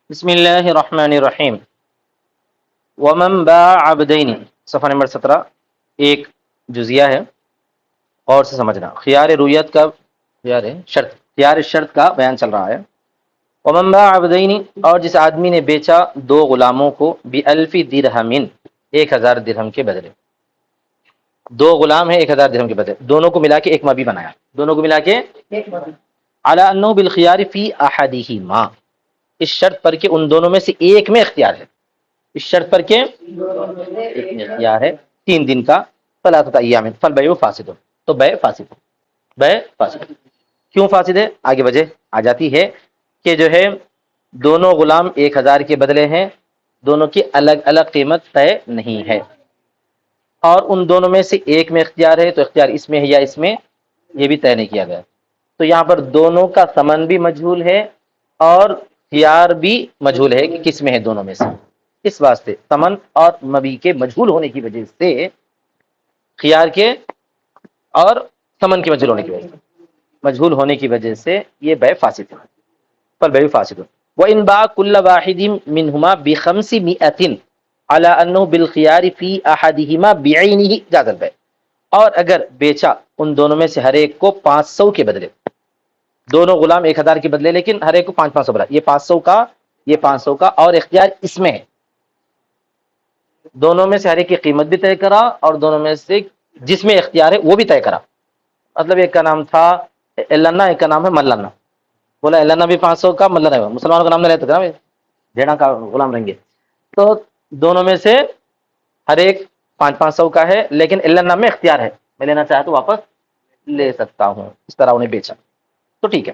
بسم اللہ الرحمن الرحیم ومن باع عبدین، صفحہ نمبر 17، ایک جزیہ ہے، اور سے سمجھنا۔ خیار شرط کا بیان چل رہا ہے۔ ومن باع عبدین، اور جس آدمی نے بیچا دو غلاموں کو، بألف درہم، 1000 درہم کے بدلے۔ دو غلام ہیں 1000 درہم کے بدلے، دونوں کو ملا کے ایک مبی بنایا، دونوں کو ملا کے علی انہ بالخیار فی احدہما، اس شرط پر کہ ان دونوں میں سے ایک میں اختیار ہے، اس شرط پر کہ ایک میں اختیار ہے 3 دن کا، ثلاثۃ ایام فالبیع فاسد، تو بیع فاسد، بیع فاسد۔ کیوں فاسد ہے؟ آگے وجہ آ جاتی ہے کہ جو ہے دونوں غلام 1000 کے بدلے ہیں، دونوں کی الگ الگ قیمت طے نہیں ہے، اور ان دونوں میں سے ایک میں اختیار ہے، تو اختیار اس میں ہے یا اس میں، یہ بھی طے نہیں کیا گیا۔ تو یہاں پر دونوں کا ثمن بھی مجہول ہے اور خیار بھی مجہول ہے کہ کس میں ہے دونوں میں سے۔ اس واسطے ثمن اور مبی کے مجہول ہونے کی وجہ سے، خیار کے اور ثمن کے مجہول ہونے کی وجہ سے، مجہول ہونے کی وجہ سے یہ بیع فاسد ہے، فالبیع فاسد۔ وَإِنْ بَاعَ كُلَّ وَاحِدٍ مِّنْهُمَا ب500 عَلَىٰ أَنَّهُ بِالْخِيَارِ فِي أَحَدِهِمَا بِعَيْنِهِ جَازَ الْبَيْعُ، اور اگر بیچا ان دونوں میں سے ہر ایک کو 500 کے بدلے، دونوں غلام 1000 کے بدلے، لیکن ہر ایک کو 500 بلا، یہ 500 کا، یہ 500 کا، اور اختیار اس میں ہے، دونوں میں سے ہر ایک کی قیمت بھی طے کرا اور دونوں میں سے جس میں اختیار ہے وہ بھی طے کرا۔ مطلب ایک کا نام تھا ایلنا، ایک کا نام ہے ملنا، بولا ایلنا بھی 500 کا، ملنا ہے، مسلمانوں کا نام نہ رہتا تھا بھیڑا کا غلام رہیں گے، تو دونوں میں سے ہر ایک 500 کا ہے، لیکن ایلنا میں اختیار ہے، میں لینا چاہتا تو واپس لے سکتا ہوں، اس طرح انہیں بیچا تو ٹھیک ہے۔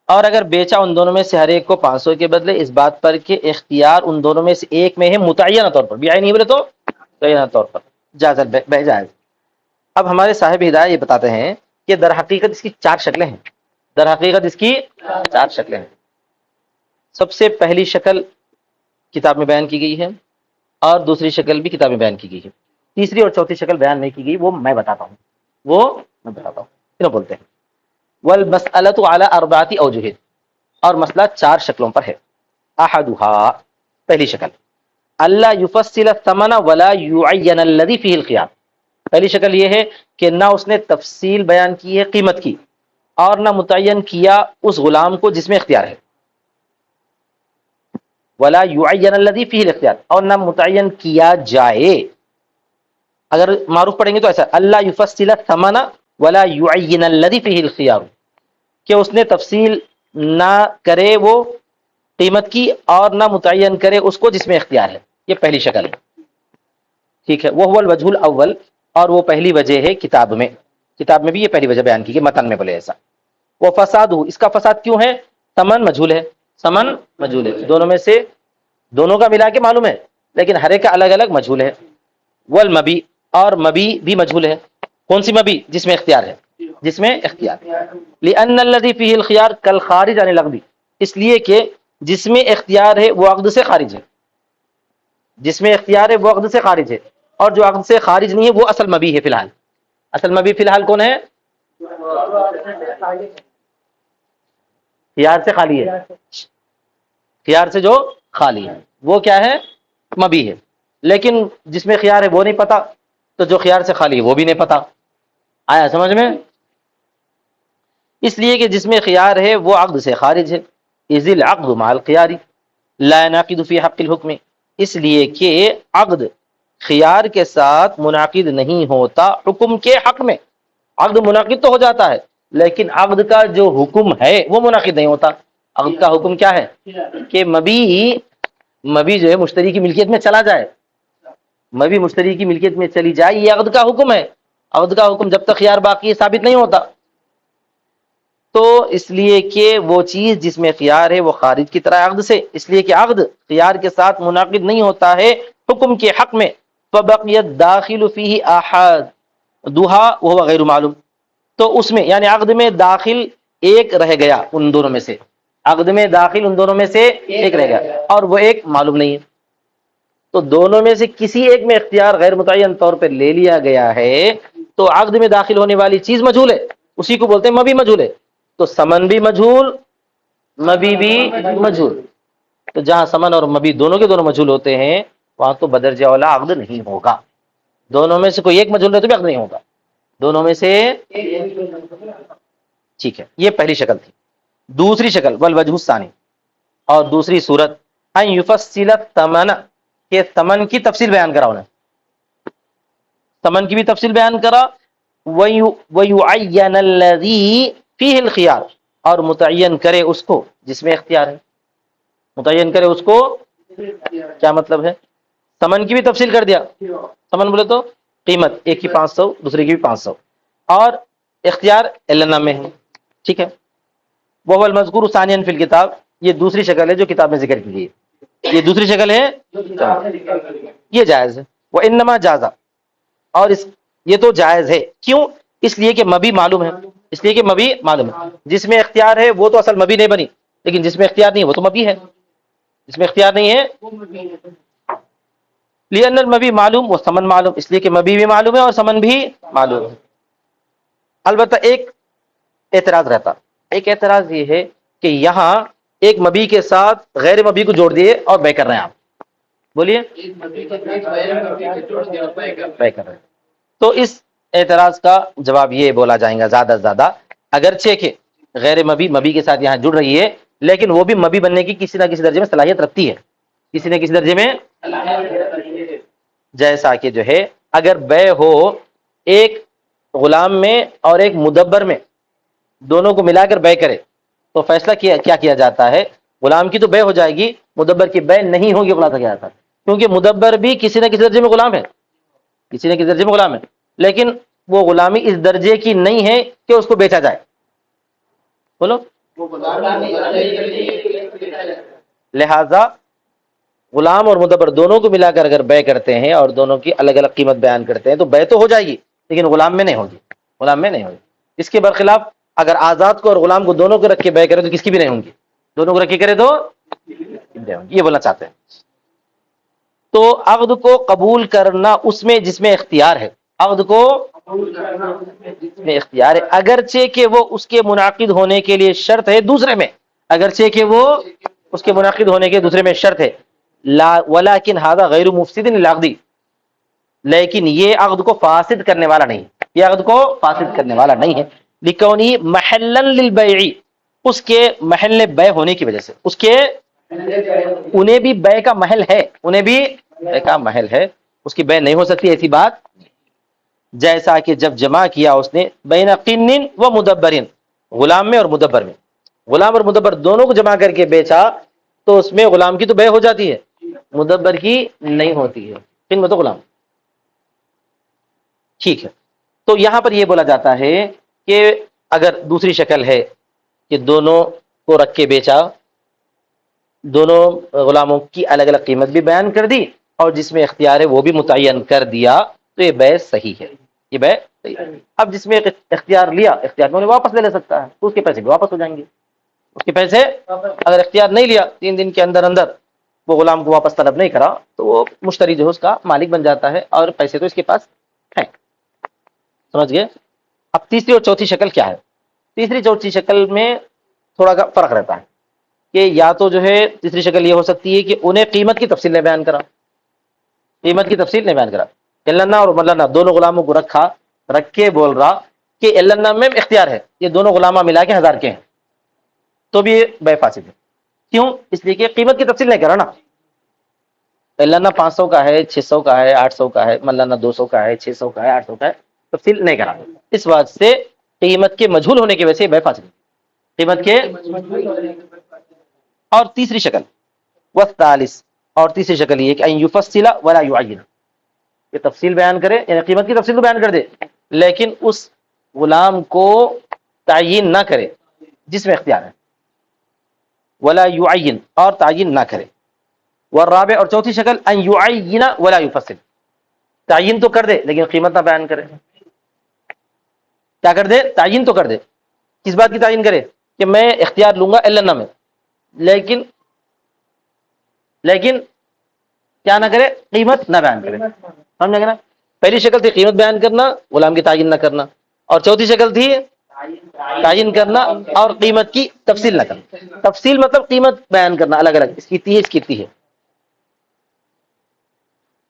اور اگر بیچا ان دونوں میں سے ہر ایک کو 500 کے بدلے، اس بات پر کہ اختیار ان دونوں میں سے ایک میں ہے متعینہ طور پر، بیعی نہیں بولے تو متعینہ طور پر، جائز بیع جائز۔ اب ہمارے صاحب ہدایہ یہ بتاتے ہیں کہ در حقیقت اس کی 4 شکلیں ہیں، در حقیقت اس کی 4 شکلیں ہیں۔ سب سے پہلی شکل کتاب میں بیان کی گئی ہے، اور دوسری شکل بھی کتاب میں بیان کی گئی ہے، تیسری اور چوتھی شکل بیان نہیں کی گئی، وہ میں بتاتا ہوں، وہ میں بتاتا ہوں، کیوں بولتے ہیں والمسألۃ علی 4 اوجہ، اور مسئلہ 4 شکلوں پر ہے۔ احدها، پہلی شکل، اللہ یفصل الثمن ولا یعین الذی فیہ الخیار، پہلی شکل یہ ہے کہ نہ اس نے تفصیل بیان کی ہے قیمت کی، اور نہ متعین کیا اس غلام کو جس میں اختیار ہے، ولا یعین الذی فیہ الاختیار، اور نہ متعین کیا جائے۔ اگر معروف پڑھیں گے تو ایسا، اللہ یفصل الثمن ولا یعین الذی فیہ الخیار، کہ اس نے تفصیل نہ کرے وہ قیمت کی اور نہ متعین کرے اس کو جس میں اختیار ہے، یہ پہلی شکل ہے، ٹھیک ہے۔ وہ الوجہ الاول، اور وہ پہلی وجہ ہے کتاب میں، کتاب میں بھی یہ پہلی وجہ بیان کی کہ متن میں بولے ایسا۔ وہ فساد، اس کا فساد کیوں ہے؟ ثمن مجہول ہے، ثمن مجہول ہے، دونوں میں سے دونوں کا ملا کے معلوم ہے، لیکن ہر ایک کا الگ الگ مجہول ہے۔ والمبی، اور مبی بھی مجہول ہے، کون سی مبی؟ جس میں اختیار ہے، جس میں اختیار، لأن الذی فیہ الخیار کالخارج عن العقد، اس لیے کہ جس میں اختیار ہے وہ عقد سے خارج ہے، جس میں اختیار ہے وہ عقد سے خارج ہے، اور جو عقد سے خارج نہیں ہے وہ اصل مبی ہے۔ فی الحال اصل مبی فی الحال کون ہے؟ خیار سے خالی ہے، خیار سے جو خالی ہے وہ کیا ہے؟ مبی ہے، لیکن جس میں خیار ہے وہ نہیں پتا، تو جو خیار سے خالی ہے وہ بھی نہیں پتا۔ آیا سمجھ میں؟ اس لیے کہ جس میں خیار ہے وہ عقد سے خارج ہے، اذ العقد مع الخیار لا ينعقد فی حق الحکم، اس لیے کہ عقد خیار کے ساتھ منعقد نہیں ہوتا حکم کے حق میں، عقد منعقد تو ہو جاتا ہے لیکن عقد کا جو حکم ہے وہ منعقد نہیں ہوتا۔ عقد کا حکم کیا ہے؟ کہ مبی جو ہے مشتری کی ملکیت میں چلا جائے، مبی مشتری کی ملکیت میں چلی جائے، یہ عقد کا حکم ہے۔ عقد کا حکم جب تک خیار باقی ہے ثابت نہیں ہوتا، تو اس لیے کہ وہ چیز جس میں خیار ہے وہ خارج کی طرح عقد سے، اس لیے کہ عقد خیار کے ساتھ منعقد نہیں ہوتا ہے حکم کے حق میں، فبقیت داخل فیہ احدھا وہو غیر معلوم، تو اس میں یعنی عقد میں داخل ایک رہ گیا ان دونوں میں سے، عقد میں داخل ان دونوں میں سے ایک رہ گیا اور وہ ایک معلوم نہیں ہے، تو دونوں میں سے کسی ایک میں اختیار غیر متعین طور پر لے لیا گیا ہے، تو عقد میں داخل ہونے والی چیز مجہول ہے، اسی کو بولتے ہیں مبی مجہول ہے، تو ثمن بھی مجہول مبی بھی مجھول. تو جہاں سمن اور مبی دونوں کے دونوں مجھول ہوتے ہیں وہاں تو بدرجہ اولا عقد نہیں ہوگا. دونوں میں سے کوئی ایک مجھول رہے تو بھی عقد نہیں ہوگا. دونوں میں سے ٹھیک ہے. یہ پہلی شکل تھی. دوسری شکل والوجہ الثانی، اور دوسری صورت ان یفصل الثمن، کہ ثمن کی تفصیل بیان کرا انہیں، ثمن کی بھی تفصیل بیان کرا. وَيُعَيَّنَ الَّذِي فِيهِ الْخِيَارُ، اور متعین کرے اس کو جس میں اختیار ہے. متعین کرے اس کو کیا مطلب ہے؟ ثمن کی بھی تفصیل کر دیا. ثمن بولے تو قیمت، ایک کی 500 دوسرے کی بھی 500، اور اختیار النا میں ہے. ٹھیک ہے. وہ المذکور ثانیاً فی الکتاب، یہ دوسری شکل ہے جو کتاب میں ذکر کی گئی ہے. یہ دوسری شکل ہے، یہ جائز ہے. وہ انما جازا، اور یہ تو جائز ہے. کیوں؟ اس لیے کہ مبی معلوم ہے. اس لیے کہ مبی معلوم ہے. جس میں اختیار ہے وہ تو اصل مبی نہیں بنی، لیکن جس میں اختیار نہیں ہے وہ تو مبی ہے. جس میں اختیار نہیں ہے، لأن المبی معلوم و ثمن معلوم، اس لیے کہ مبی بھی معلوم ہے اور ثمن بھی معلوم ہے. البتہ ایک اعتراض رہتا. ایک اعتراض یہ ہے کہ یہاں ایک مبی کے ساتھ غیر مبی کو جوڑ دیے اور بے کر رہے ہیں آپ. بولیے، بے کر رہے ہیں. تو اس اعتراض کا جواب یہ بولا جائے گا زیادہ سے زیادہ، اگرچہ کہ غیر مبی مبی کے ساتھ یہاں جڑ رہی ہے، لیکن وہ بھی مبی بننے کی کسی نہ کسی درجے میں صلاحیت رکھتی ہے. کسی نہ کسی درجے میں، جیسا کہ جو ہے اگر بے ہو ایک غلام میں اور ایک مدبر میں، دونوں کو ملا کر بے کرے تو فیصلہ کیا کیا جاتا ہے؟ غلام کی تو بے ہو جائے گی، مدبر کی بے نہیں ہوگی. خلاصہ کیا جاتا ہے؟ کیونکہ مدبر بھی کسی نہ کسی درجے میں غلام ہے، کسی نہ کسی درجے میں غلام ہے، لیکن وہ غلامی اس درجے کی نہیں ہے کہ اس کو بیچا جائے. بولو. لہذا غلام اور مدبر دونوں کو ملا کر اگر بے کرتے ہیں اور دونوں کی الگ الگ قیمت بیان کرتے ہیں تو بے تو ہو جائے گی، لیکن غلام میں نہیں ہوگی. غلام میں نہیں ہوگی. اس کے برخلاف اگر آزاد کو اور غلام کو دونوں کو رکھ کے بے کرے تو کس کی بھی نہیں ہوں گی. دونوں کو رکھ کے کرے تو یہ بولنا چاہتے ہیں. تو عقد کو قبول کرنا اس میں جس میں اختیار ہے، عقد کو جس میں اختیار ہے، اگرچہ کہ وہ اس کے منعقد ہونے کے لیے شرط ہے دوسرے میں، اگرچہ کہ وہ اس کے منعقد ہونے کے دوسرے میں شرط ہے. لا ولکن ھذا غیر مفسد للعقد، لیکن یہ عقد کو فاسد کرنے والا نہیں، یہ عقد کو فاسد کرنے والا نہیں ہے. لکونہ محلا للبیع، اس کے محل بے ہونے کی وجہ سے، اس کے انہیں بھی بے کا محل ہے، انہیں بھی بے کا محل ہے. اس کی بے نہیں ہو سکتی ایسی بات. جیسا کہ جب جمع کیا اس نے بین قن و مدبرین، غلام میں اور مدبر میں، غلام اور مدبر دونوں کو جمع کر کے بیچا تو اس میں غلام کی تو بے ہو جاتی ہے، مدبر کی نہیں ہوتی ہے. قن میں تو غلام. ٹھیک ہے. تو یہاں پر یہ بولا جاتا ہے کہ اگر دوسری شکل ہے کہ دونوں کو رکھ کے بیچا، دونوں غلاموں کی الگ الگ قیمت بھی بیان کر دی اور جس میں اختیار ہے وہ بھی متعین کر دیا، تو یہ بے صحیح ہے. یہ بے صحیح ہے. اب جس میں اختیار لیا، اختیار میں واپس لے سکتا ہے تو اس کے پیسے بھی واپس ہو جائیں گے. اس کے پیسے، اگر اختیار نہیں لیا 3 دن کے اندر اندر وہ غلام کو واپس طلب نہیں کرا تو وہ مشتری جو ہے اس کا مالک بن جاتا ہے اور پیسے تو اس کے پاس ہیں. سمجھ گئے؟ اب تیسری اور چوتھی شکل کیا ہے؟ تیسری چوتھی شکل میں تھوڑا کا فرق رہتا ہے کہ یا تو جو ہے تیسری شکل یہ ہو سکتی ہے کہ انہیں قیمت کی تفصیل نے بیان کرا، قیمت کی تفصیل نے بیان کرا. النا اور ملنا دونوں غلاموں کو رکھ کے بول رہا کہ النا میں اختیار ہے، یہ دونوں غلامہ ملا کے 1000 کے ہیں، تو بھی یہ بے فاسد ہے. کیوں؟ اس لیے کہ قیمت کی تفصیل نہیں کرا نا. النا 500 کا ہے، 600 کا ہے، 800 کا ہے، ملنا 200 کا ہے، 600 کا ہے، 800 کا ہے، تفصیل نہیں کرا. اس بات سے قیمت کے مجہول ہونے کی وجہ سے بے فاسد ہے. قیمت کے. اور تیسری شکل والثالث، اور تیسری شکل یہ کہ ان یفصل ولا یعین، یہ تفصیل بیان کرے، یعنی قیمت کی تفصیل تو بیان کر دے لیکن اس غلام کو تعین نہ کرے جس میں اختیار ہے، ولا یعین، اور تعین نہ کرے. والرابع، اور چوتھی شکل ان یعین ولا یفصل، تعین تو کر دے لیکن قیمت نہ بیان کرے. کیا کر دے؟ تعین تو کر دے. کس بات کی تعین کرے؟ کہ میں اختیار لوں گا النا میں، لیکن کیا نہ کرے؟ قیمت نہ بیان کرے. سمجھ گے نا؟ پہلی شکل تھی قیمت بیان کرنا، غلام کی تعین نہ کرنا، اور چوتھی شکل تھی تعین کرنا اور قیمت کی تفصیل نہ کرنا. تفصیل مطلب قیمت بیان کرنا الگ الگ، اس کی اتنی ہے اس کی اتنی ہے.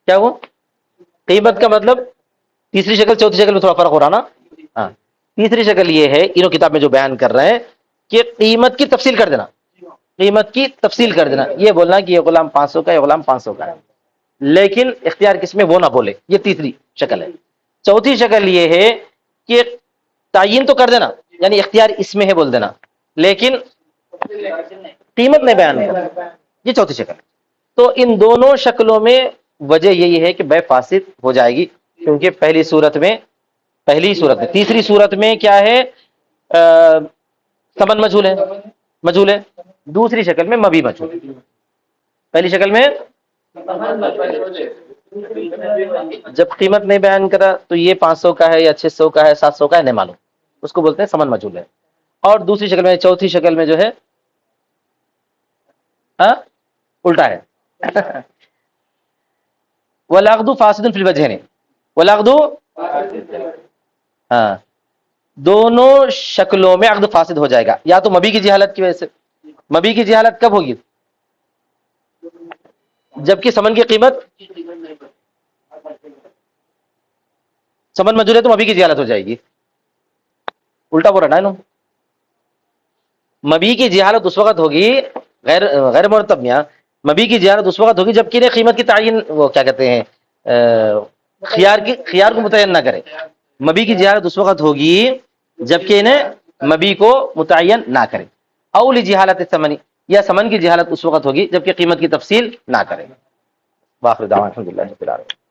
کیا وہ قیمت کا مطلب تیسری شکل چوتھی شکل میں تھوڑا فرق ہو رہا نا. ہاں تیسری شکل یہ ہے انہوں کتاب میں جو بیان کر رہے ہیں کہ قیمت کی تفصیل کر دینا. قیمت کی تفصیل کر دینا، یہ بولنا کہ یہ غلام 500 کا ہے، یہ غلام 500 کا ہے، لیکن اختیار کس میں وہ نہ بولے. یہ تیسری شکل ہے. چوتھی شکل یہ ہے کہ تعین تو کر دینا، یعنی اختیار اس میں ہے بول دینا، لیکن قیمت نہیں بیان کرنا. یہ چوتھی شکل. تو ان دونوں شکلوں میں وجہ یہی ہے کہ بے فاسد ہو جائے گی، کیونکہ پہلی صورت میں تیسری صورت میں کیا ہے، ثمن مجھول ہے، مجھول ہے. دوسری شکل میں مبی مجھول ہے. پہلی شکل میں جب قیمت نہیں بیان کرا تو یہ 500 کا ہے یا 600 کا ہے 700 کا ہے نہیں معلوم، اس کو بولتے ہیں ثمن مجھول ہے. اور دوسری شکل میں چوتھی شکل میں جو ہے الٹا ہے. والعقد فاسد فی الوجہین، والعقد ہاں دونوں شکلوں میں عقد فاسد ہو جائے گا. یا تو مبی کی جہالت کی وجہ سے. مبی کی جہالت کب ہوگی؟ جبکہ ثمن کی قیمت ثمن مجھول ہے تو مبی کی جہالت ہو جائے گی. الٹا بول رہا ہے نا. مبی کی جہالت اس وقت ہوگی، غیر مرتب میاں، مبی کی جہالت اس وقت ہوگی جبکہ انہیں قیمت کی تعین، وہ کیا کہتے ہیں، خیار کو متعین نہ کرے. مبی کی جہالت اس وقت ہوگی جبکہ انہیں مبی کو متعین نہ کرے. اول جہالت ثمنی، یا ثمن کی جہالت اس وقت ہوگی جبکہ قیمت کی تفصیل نہ کرے. واخر دعوانا الحمدللہ رب العالمین.